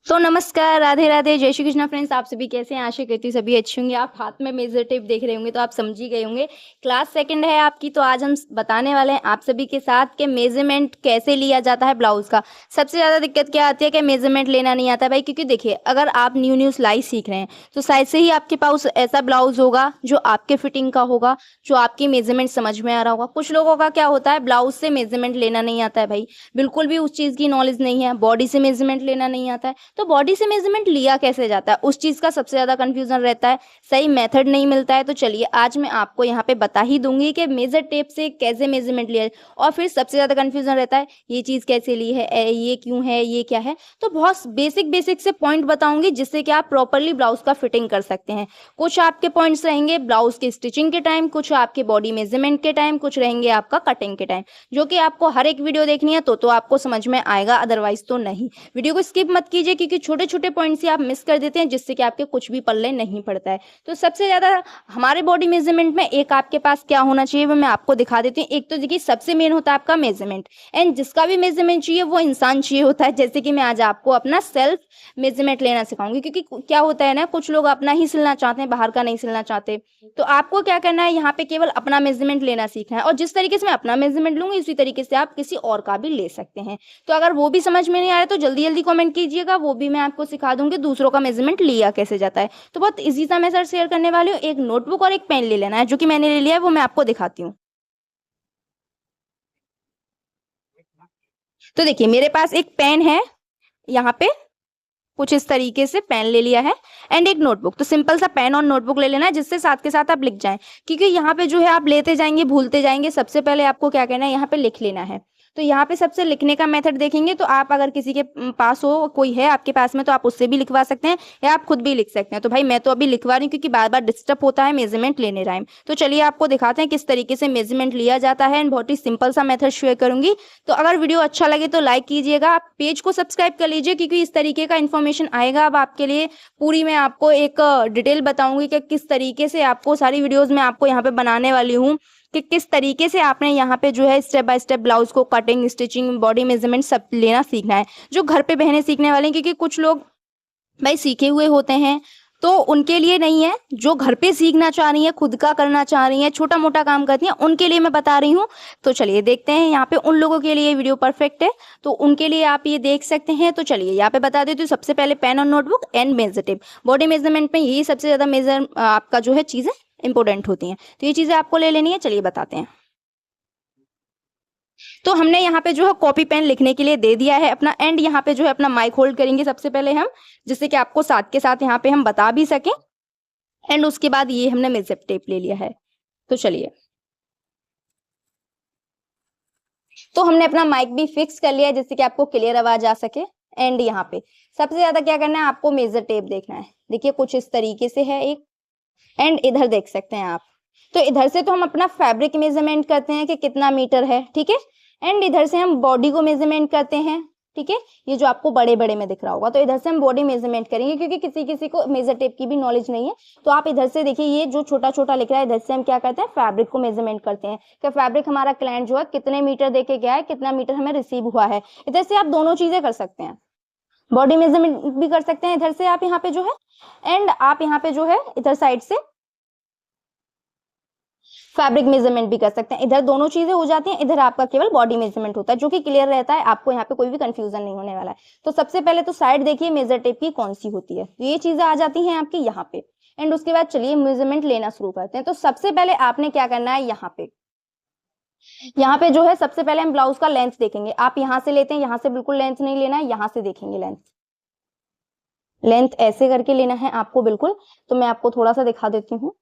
तो नमस्कार, राधे राधे, जय श्री कृष्णा फ्रेंड्स। आप सभी कैसे हैं? आशा करती हूँ सभी अच्छे होंगे। आप हाथ में मेजर टेप देख रहे होंगे तो आप समझ ही गए होंगे। क्लास सेकंड है आपकी, तो आज हम बताने वाले हैं आप सभी के साथ कि मेजरमेंट कैसे लिया जाता है ब्लाउज का। सबसे ज़्यादा दिक्कत क्या आती है कि मेजरमेंट लेना नहीं आता है भाई, क्योंकि देखिए अगर आप न्यू सिलाई सीख रहे हैं तो शायद से ही आपके पास ऐसा ब्लाउज होगा जो आपके फिटिंग का होगा, जो आपकी मेजरमेंट समझ में आ रहा होगा। कुछ लोगों का क्या होता है, ब्लाउज से मेजरमेंट लेना नहीं आता है भाई, बिल्कुल भी उस चीज़ की नॉलेज नहीं है। बॉडी से मेजरमेंट लेना नहीं आता है, तो बॉडी से मेजरमेंट लिया कैसे जाता है, उस चीज का सबसे ज्यादा कंफ्यूजन रहता है। सही मेथड नहीं मिलता है। तो चलिए आज मैं आपको यहाँ पे बता ही दूंगी कि मेजर टेप से कैसे मेजरमेंट लिया जाए। और फिर सबसे ज्यादा कंफ्यूजन रहता है, ये चीज कैसे ली है, ये क्यों है, ये क्या है। तो बहुत बेसिक से पॉइंट बताऊंगी जिससे कि आप प्रॉपरली ब्लाउज का फिटिंग कर सकते हैं। कुछ आपके पॉइंट्स रहेंगे ब्लाउज के स्टिचिंग के टाइम, कुछ आपके बॉडी मेजरमेंट के टाइम, कुछ रहेंगे आपका कटिंग के टाइम, जो कि आपको हर एक वीडियो देखनी है तो आपको समझ में आएगा, अदरवाइज तो नहीं। वीडियो को स्किप मत कीजिए, क्योंकि छोटे छोटे पॉइंट्स ही आप मिस कर देते हैं जिससे कि आपके कुछ भी पल्ले नहीं पड़ता है। तो सबसे ज्यादा हमारे बॉडी मेजरमेंट में एक आपके पास क्या होना चाहिए वो मैं आपको दिखा देती हूँ। एक तो देखिए सबसे मेन होता है आपका मेजरमेंट, एंड जिसका भी मेजरमेंट चाहिए वो इंसान चाहिए होता है। जैसे कि मैं आज आपको अपना सेल्फ मेजरमेंट लेना सिखाऊंगी, क्योंकि क्या होता है ना, कुछ लोग अपना ही सिलना चाहते हैं, बाहर का नहीं सिलना चाहते। तो आपको क्या करना है, यहाँ पे केवल अपना मेजरमेंट लेना सीखना है, और जिस तरीके से मैं अपना मेजरमेंट लूंगी उसी तरीके से आप किसी और का भी ले सकते हैं। तो अगर वो भी समझ में नहीं आ रहा तो जल्दी जल्दी कमेंट कीजिएगा, वो भी मैं आपको सिखा दूंगी दूसरों का मेजरमेंट लिया कैसे जाता है। तो बहुत इजी सा मेथड शेयर करने वाली हूँ। एक नोटबुक और एक पेन ले लेना है, जो कि मैंने ले लिया है, वो मैं आपको दिखाती हूँ। तो देखिए मेरे पास एक पेन है, यहाँ पे कुछ इस तरीके से पेन ले लिया है, एंड एक नोटबुक। तो सिंपल सा पेन और नोटबुक ले लेना है जिससे साथ के साथ आप लिख जाएं, क्योंकि यहाँ पे जो है आप लेते जाएंगे भूलते जाएंगे। सबसे पहले आपको क्या करना है, यहाँ पे लिख लेना है। तो यहाँ पे सबसे लिखने का मेथड देखेंगे तो आप अगर किसी के पास हो, कोई है आपके पास में, तो आप उससे भी लिखवा सकते हैं या आप खुद भी लिख सकते हैं। तो भाई मैं तो अभी लिखवा रही हूँ क्योंकि बार बार डिस्टर्ब होता है मेजरमेंट लेने टाइम। तो चलिए आपको दिखाते हैं किस तरीके से मेजरमेंट लिया जाता है, एंड बहुत ही सिंपल सा मेथड शेयर करूंगी। तो अगर वीडियो अच्छा लगे तो लाइक कीजिएगा, आप पेज को सब्सक्राइब कर लीजिए, क्योंकि इस तरीके का इन्फॉर्मेशन आएगा अब आपके लिए। पूरी मैं आपको एक डिटेल बताऊंगी कि किस तरीके से आपको सारी वीडियोस में आपको यहाँ पे बनाने वाली हूँ कि किस तरीके से आपने यहाँ पे जो है स्टेप बाय स्टेप ब्लाउज को कटिंग, स्टिचिंग, बॉडी मेजरमेंट सब लेना सीखना है, जो घर पे बहनें सीखने वाले हैं। क्योंकि कुछ लोग भाई सीखे हुए होते हैं तो उनके लिए नहीं है, जो घर पे सीखना चाह रही है, खुद का करना चाह रही है, छोटा मोटा काम करती है, उनके लिए मैं बता रही हूँ। तो चलिए देखते हैं, यहाँ पे उन लोगों के लिए वीडियो परफेक्ट है, तो उनके लिए आप ये देख सकते हैं। तो चलिए यहाँ पे बता देती हूँ। सबसे पहले पेन और notebook and measure tape. Body measurement में यही सबसे ज्यादा मेजर आपका जो है चीजें इंपॉर्टेंट होती हैं, तो ये चीजें आपको ले लेनी है। चलिए बताते हैं। तो हमने यहाँ पे जो है कॉपी पेन लिखने के लिए दे दिया है अपना, एंड यहाँ पे जो है अपना माइक होल्ड करेंगे सबसे पहले हम, जिससे कि आपको साथ के साथ यहाँ पे हम बता भी सकें। एंड उसके बाद ये हमने मेजर टेप ले लिया है। तो चलिए, तो हमने अपना माइक भी फिक्स कर लिया है जिससे कि आपको क्लियर आवाज आ सके। एंड यहाँ पे सबसे ज्यादा क्या करना है, आपको मेजर टेप देखना है। देखिए कुछ इस तरीके से है एक, एंड इधर देख सकते हैं आप। तो इधर से तो हम अपना फैब्रिक मेजरमेंट करते हैं कि कितना मीटर है, ठीक है। एंड इधर से हम बॉडी को मेजरमेंट करते हैं, ठीक है। ये जो आपको बड़े बड़े में दिख रहा होगा, तो इधर से हम बॉडी मेजरमेंट करेंगे, क्योंकि किसी किसी को मेजर टेप की भी नॉलेज नहीं है। तो आप इधर से देखिए, ये जो छोटा छोटा लिख रहा है, इधर से हम क्या करते हैं, फैब्रिक को मेजरमेंट करते हैं कि फैब्रिक हमारा क्लाइंट जो है कितने मीटर देके गया है, कितना मीटर हमें रिसीव हुआ है। इधर से आप दोनों चीजें कर सकते हैं, बॉडी मेजरमेंट भी कर सकते हैं इधर से आप यहाँ पे जो है, एंड आप यहाँ पे जो है इधर साइड से फैब्रिक मेजरमेंट भी कर सकते हैं। इधर दोनों चीजें हो जाती हैं, इधर आपका केवल बॉडी मेजरमेंट होता है, जो कि क्लियर रहता है, आपको यहाँ पे कोई भी कंफ्यूजन नहीं होने वाला है। तो सबसे पहले तो साइड देखिए मेजर टेप की कौन सी होती है, तो ये चीजें आ जाती हैं आपकी यहाँ पे। एंड उसके बाद चलिए मेजरमेंट लेना शुरू करते हैं। तो सबसे पहले आपने क्या करना है, यहाँ पे जो है सबसे पहले हम ब्लाउज का लेंथ देखेंगे। आप यहाँ से लेते हैं, यहाँ से बिल्कुल लेंथ नहीं लेना है, यहाँ से देखेंगे लेंथ। लेंथ ऐसे करके लेना है आपको बिल्कुल। तो मैं आपको थोड़ा सा दिखा देती हूँ,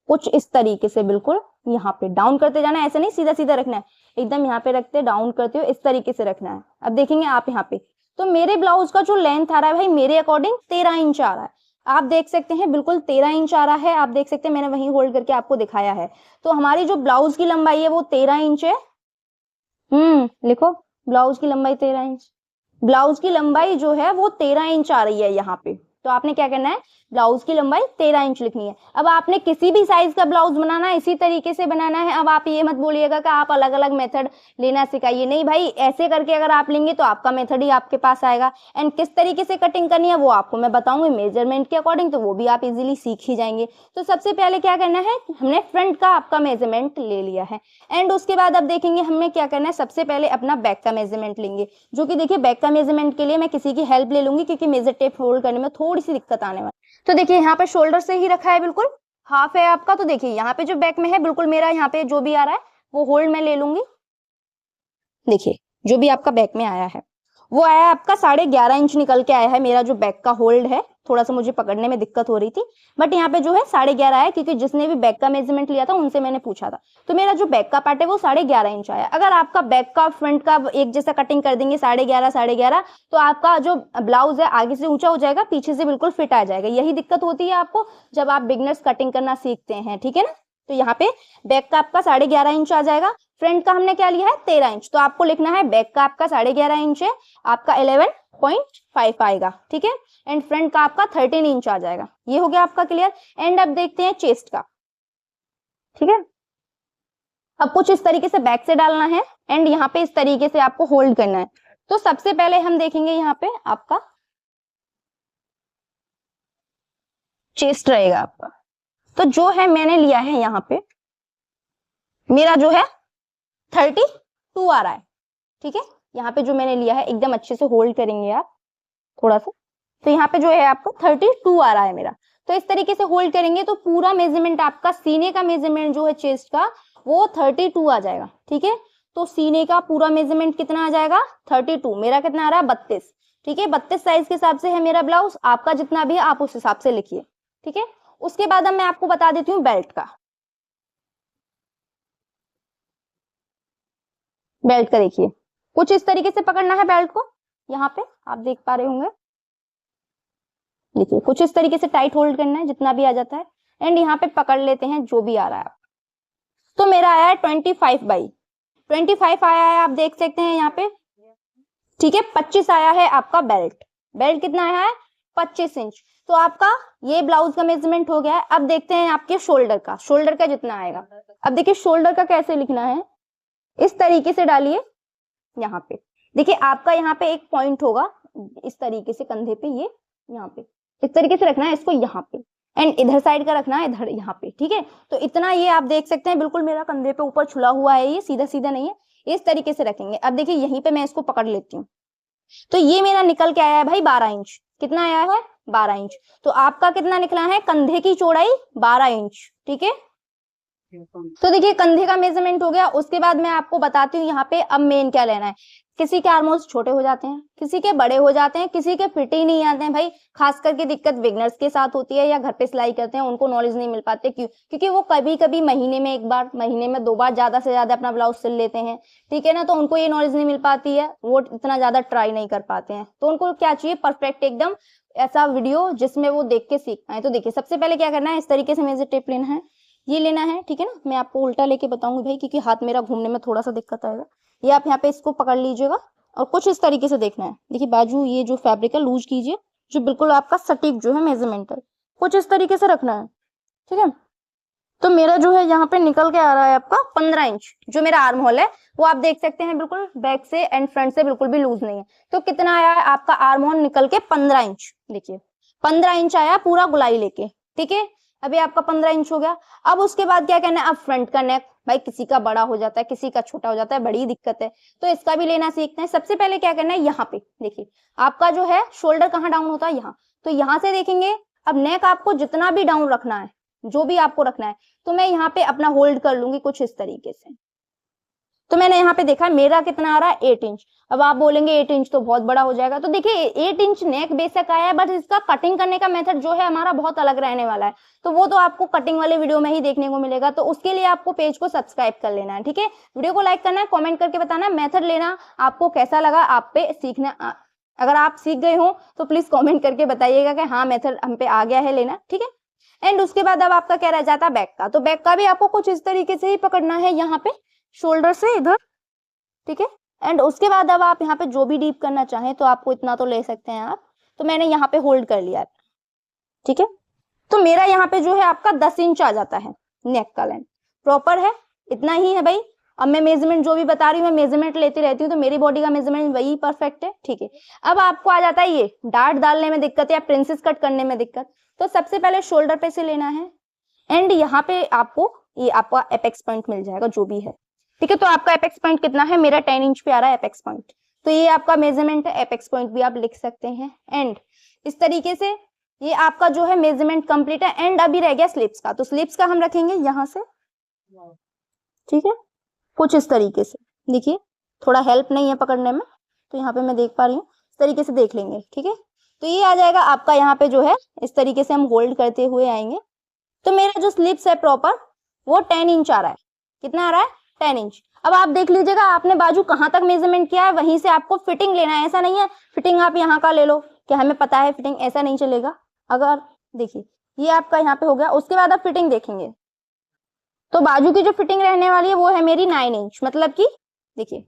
कुछ इस तरीके से बिल्कुल यहाँ पे डाउन करते जाना है। ऐसे नहीं सीधा सीधा रखना है, एकदम यहाँ पे रखते डाउन करते हो, इस तरीके से रखना है। अब देखेंगे आप यहाँ पे, तो मेरे ब्लाउज का जो लेंथ आ रहा है भाई, मेरे अकॉर्डिंग 13 इंच आ रहा है। आप देख सकते हैं बिल्कुल 13 इंच आ रहा है। आप देख सकते हैं मैंने वहीं होल्ड करके आपको दिखाया है। तो हमारी जो ब्लाउज की लंबाई है वो 13 इंच है। लिखो, ब्लाउज की लंबाई 13 इंच। ब्लाउज की लंबाई जो है वो 13 इंच आ रही है यहाँ पे। तो आपने क्या करना है, ब्लाउज की लंबाई 13 इंच लिखनी है। अब आपने किसी भी साइज का ब्लाउज बनाना है, इसी तरीके से बनाना है। अब आप ये मत बोलिएगा कि आप अलग अलग मेथड लेना सिखाइए, नहीं भाई, ऐसे करके अगर आप लेंगे तो आपका मेथड ही आपके पास आएगा। एंड किस तरीके से कटिंग करनी है वो आपको मैं बताऊंगी मेजरमेंट के अकॉर्डिंग, तो वो भी आप इजीली सीख ही जाएंगे। तो सबसे पहले क्या करना है, हमने फ्रंट का आपका मेजरमेंट ले लिया है। एंड उसके बाद अब देखेंगे हमें क्या करना है, सबसे पहले अपना बैक का मेजरमेंट लेंगे, जो कि देखिए बैक का मेजरमेंट के लिए मैं किसी की हेल्प ले लूंगी, क्योंकि मेजर टेप होल्ड करने में थोड़ी सी दिक्कत आने वाली। तो देखिए यहाँ पे शोल्डर से ही रखा है, बिल्कुल हाफ है आपका। तो देखिए यहाँ पे जो बैक में है, बिल्कुल मेरा यहाँ पे जो भी आ रहा है वो होल्ड में ले लूंगी। देखिए जो भी आपका बैक में आया है वो आया आपका 11.5 इंच निकल के आया है। मेरा जो बैक का होल्ड है, थोड़ा सा मुझे पकड़ने में दिक्कत हो रही थी, बट यहाँ पे जो है 11.5 है, क्योंकि जिसने भी बैक का मेजरमेंट लिया था उनसे मैंने पूछा था। तो मेरा जो बैक का पार्ट है वो 11.5 इंच आया। अगर आपका बैक का फ्रंट का एक जैसा कटिंग कर देंगे 11.5 तो आपका जो ब्लाउज है आगे से ऊंचा हो जाएगा, पीछे से बिल्कुल फिट आ जाएगा। यही दिक्कत होती है आपको जब आप बिगनर्स कटिंग करना सीखते हैं, ठीक है ना। तो यहाँ पे बैक का आपका 11.5 इंच आ जाएगा, फ्रंट का हमने क्या लिया है 13 इंच। तो आपको लिखना है बैक का आपका 11.5 इंच है, आपका 11.5 आएगा, ठीक है। एंड फ्रंट का आपका 13 इंच आ जाएगा। ये हो गया आपका क्लियर। एंड अब देखते हैं चेस्ट का, ठीक है। अब कुछ इस तरीके से बैक से डालना है एंड यहाँ पे इस तरीके से आपको होल्ड करना है। तो सबसे पहले हम देखेंगे यहाँ पे आपका चेस्ट रहेगा आपका। तो जो है मैंने लिया है यहाँ पे, मेरा जो है 32 आ रहा है, ठीक है। यहाँ पे जो मैंने लिया है एकदम अच्छे से होल्ड करेंगे आप थोड़ा सा। तो यहाँ पे जो है आपको 32 आ रहा है मेरा। तो इस तरीके से होल्ड करेंगे तो पूरा मेजरमेंट आपका सीने का मेजरमेंट जो है चेस्ट का वो 32 आ जाएगा, ठीक है। तो सीने का पूरा मेजरमेंट कितना आ जाएगा 32, मेरा कितना आ रहा है 32, ठीक है। 32 साइज के हिसाब से है मेरा ब्लाउज, आपका जितना भी है आप उस हिसाब से लिखिए, ठीक है। उसके बाद अब मैं आपको बता देती हूँ बेल्ट का। बेल्ट का देखिए कुछ इस तरीके से पकड़ना है बेल्ट को, यहाँ पे आप देख पा रहे होंगे। देखिए कुछ इस तरीके से टाइट होल्ड करना है जितना भी आ जाता है। एंड यहाँ पे पकड़ लेते हैं जो भी आ रहा है। तो मेरा आया है 25/25 आया है, आप देख सकते हैं यहाँ पे, ठीक है। 25 आया है आपका बेल्ट। बेल्ट कितना आया है 25 इंच। तो आपका ये ब्लाउज का मेजरमेंट हो गया है। अब देखते हैं आपके शोल्डर का, शोल्डर का जितना आएगा। अब देखिए शोल्डर का कैसे लिखना है, इस तरीके से डालिए। यहाँ पे देखिए आपका यहाँ पे एक पॉइंट होगा इस तरीके से कंधे पे, ये यहाँ पे इस तरीके से रखना है इसको यहाँ पे, एंड इधर साइड का रखना है इधर यहाँ पे, ठीक है। तो इतना ये आप देख सकते हैं बिल्कुल मेरा कंधे पे ऊपर छुला हुआ है, ये सीधा सीधा नहीं है, इस तरीके से रखेंगे। अब देखिए यहीं पे मैं इसको पकड़ लेती हूँ। तो ये मेरा निकल के आया है भाई 12 इंच। कितना आया है 12 इंच। तो आपका कितना निकला है कंधे की चौड़ाई 12 इंच, ठीक है। तो देखिए कंधे का मेजरमेंट हो गया। उसके बाद मैं आपको बताती हूँ यहाँ पे अब मेन क्या लेना है। किसी के आर्मोल्स छोटे हो जाते हैं, किसी के बड़े हो जाते हैं, किसी के फिट ही नहीं आते हैं भाई। खास करके दिक्कत बिगनर्स के साथ होती है या घर पे सिलाई करते हैं उनको नॉलेज नहीं मिल पाते। क्यों? क्योंकि वो कभी कभी महीने में एक बार, महीने में 2 बार ज्यादा से ज्यादा अपना ब्लाउज सिल लेते हैं, ठीक है ना। तो उनको ये नॉलेज नहीं मिल पाती है, वो इतना ज्यादा ट्राई नहीं कर पाते हैं। तो उनको क्या चाहिए परफेक्ट एकदम ऐसा वीडियो जिसमें वो देख के सीख पाए। तो देखिए सबसे पहले क्या करना है, इस तरीके से मेजर टेप लेना है, ये लेना है, ठीक है ना। मैं आपको उल्टा लेके बताऊंगी भाई क्योंकि हाथ मेरा घूमने में थोड़ा सा दिक्कत आएगा। ये आप यहाँ पे इसको पकड़ लीजिएगा और कुछ इस तरीके से देखना है। देखिए बाजू ये जो फैब्रिक है लूज कीजिए, जो बिल्कुल आपका सटीक जो है मेजरमेंट है, कुछ इस तरीके से रखना है, ठीक है। तो मेरा जो है यहाँ पे निकल के आ रहा है आपका 15 इंच। जो मेरा आर्म होल है वो आप देख सकते हैं बिल्कुल बैक से एंड फ्रंट से बिल्कुल भी लूज नहीं है। तो कितना आया है आपका आर्म होल निकल के 15 इंच। देखिए 15 इंच आया पूरा गुलाई लेके, ठीक है। अभी आपका 15 इंच हो गया। अब उसके बाद क्या करना है, अब फ्रंट का नेक भाई किसी का बड़ा हो जाता है, किसी का छोटा हो जाता है, बड़ी दिक्कत है। तो इसका भी लेना सीखते हैं। सबसे पहले क्या करना है, यहाँ पे देखिए आपका जो है शोल्डर कहाँ डाउन होता है, यहाँ। तो यहाँ से देखेंगे अब नेक आपको जितना भी डाउन रखना है, जो भी आपको रखना है, तो मैं यहाँ पे अपना होल्ड कर लूंगी कुछ इस तरीके से। तो मैंने यहाँ पे देखा मेरा कितना आ रहा है 8 इंच। अब आप बोलेंगे 8 इंच तो बहुत बड़ा हो जाएगा। तो देखिए 8 इंच नेक बेशक आया है, बट इसका कटिंग करने का मेथड जो है हमारा बहुत अलग रहने वाला है। तो वो तो आपको कटिंग वाले वीडियो में ही देखने को मिलेगा। तो उसके लिए आपको पेज को सब्सक्राइब कर लेना है, ठीक है। वीडियो को लाइक करना है, कॉमेंट करके बताना मेथड लेना आपको कैसा लगा, आप पे सीखना। अगर आप सीख गए हो तो प्लीज कॉमेंट करके बताइएगा कि हाँ मेथड हम पे आ गया है लेना, ठीक है। एंड उसके बाद अब आपका क्या रह जाता है बैक का। तो बैक का भी आपको कुछ इस तरीके से ही पकड़ना है, यहाँ पे शोल्डर से इधर, ठीक है। एंड उसके बाद अब आप यहाँ पे जो भी डीप करना चाहें तो आपको इतना तो ले सकते हैं आप। तो मैंने यहाँ पे होल्ड कर लिया है। ठीक है। तो मेरा यहाँ पे जो है आपका 10 इंच आ जाता है नेक का लेंथ, प्रॉपर है, इतना ही है भाई। अब मैं मेजरमेंट जो भी बता रही हूँ, मैं मेजरमेंट लेती रहती हूँ, तो मेरी बॉडी का मेजरमेंट वही परफेक्ट है, ठीक है। अब आपको आ जाता है ये डार्ट डालने में दिक्कत या प्रिंसेस कट करने में दिक्कत, तो सबसे पहले शोल्डर पे से लेना है एंड यहाँ पे आपको ये आपका एपेक्स पॉइंट मिल जाएगा जो भी है, ठीक है। तो आपका एपेक्स पॉइंट कितना है, मेरा 10 इंच पे आ रहा है एपेक्स पॉइंट, तो ये आपका मेजरमेंट है, एपेक्स पॉइंट भी आप लिख सकते हैं। एंड इस तरीके से ये आपका जो है मेजरमेंट कंप्लीट है। एंड अभी रह गया स्लिप्स का, तो स्लिप्स का हम रखेंगे यहाँ से, ठीक है, कुछ इस तरीके से। देखिए थोड़ा हेल्प नहीं है पकड़ने में, तो यहाँ पे मैं देख पा रही हूँ, इस तरीके से देख लेंगे, ठीक है। तो ये आ जाएगा आपका यहाँ पे जो है इस तरीके से हम होल्ड करते हुए आएंगे। तो मेरा जो स्लिप्स है प्रॉपर वो 10 इंच आ रहा है, कितना आ रहा है, 10 इंच। अब आप देख लीजिएगा आपने बाजू कहाँ तक मेजरमेंट किया है, वहीं से आपको फिटिंग लेना है। ऐसा नहीं है फिटिंग आप यहाँ का ले लो कि हमें पता है फिटिंग, ऐसा नहीं चलेगा। अगर देखिए ये आपका यहाँ पे हो गया, उसके बाद आप फिटिंग देखेंगे तो बाजू की जो फिटिंग रहने वाली है वो है मेरी 9 इंच, मतलब कि देखिए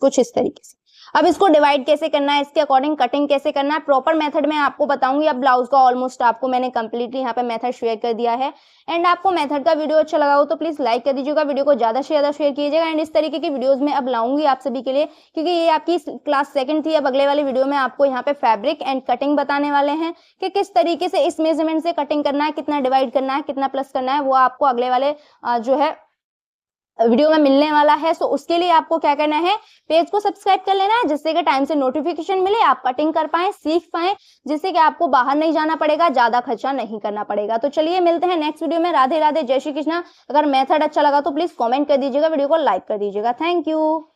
कुछ इस तरीके से। अब इसको डिवाइड कैसे करना है, इसके अकॉर्डिंग कटिंग कैसे करना है, प्रॉपर मेथड में आपको बताऊंगी। अब ब्लाउज का ऑलमोस्ट आपको मैंने कंप्लीटली यहाँ पे मेथड शेयर कर दिया है। एंड आपको मेथड का वीडियो अच्छा लगा हो तो प्लीज लाइक कर दीजिएगा, वीडियो को ज्यादा से ज्यादा शेयर कीजिएगा। एंड इस तरीके की वीडियोज में अब लाऊंगी आप सभी के लिए, क्योंकि ये आपकी क्लास 2nd थी। अब अगले वाली वीडियो में आपको यहाँ पे फैब्रिक एंड कटिंग बताने वाले हैं कि किस तरीके से इस मेजरमेंट से कटिंग करना है, कितना डिवाइड करना है, कितना प्लस करना है, वो आपको अगले वाले जो है वीडियो में मिलने वाला है। सो उसके लिए आपको क्या करना है, पेज को सब्सक्राइब कर लेना है, जिससे कि टाइम से नोटिफिकेशन मिले, आप कटिंग कर पाए, सीख पाए, जिससे कि आपको बाहर नहीं जाना पड़ेगा, ज्यादा खर्चा नहीं करना पड़ेगा। तो चलिए मिलते हैं नेक्स्ट वीडियो में। राधे राधे, जय श्री कृष्णा। अगर मेथड अच्छा लगा तो प्लीज कमेंट कर दीजिएगा, वीडियो को लाइक कर दीजिएगा। Thank you.